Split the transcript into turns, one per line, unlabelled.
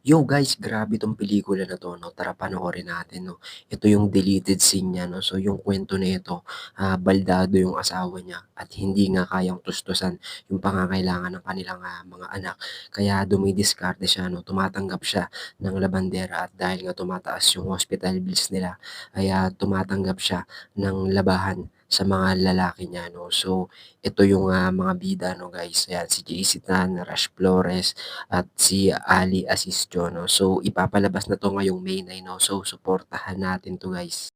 Yo guys, grabe 'tong pelikula na 'to 'no, tara panoorin natin 'no. Ito yung deleted scene niya 'no. So yung kwento nito, baldado yung asawa niya at hindi nga kayang tustusan yung pangangailangan ng kanilang, mga anak. Kaya dumidiskarte siya 'no, tumatanggap siya ng labandera at dahil nga tumataas yung hospital bills nila, ay, tumatanggap siya ng labahan sa mga lalaki niya 'no. So ito yung, mga bida 'no guys, ayan si JC Tan, Rush Flores, at si Ali Asisio 'no. So ipapalabas na 'to ngayong May 9 'no. So suportahan natin 'to guys.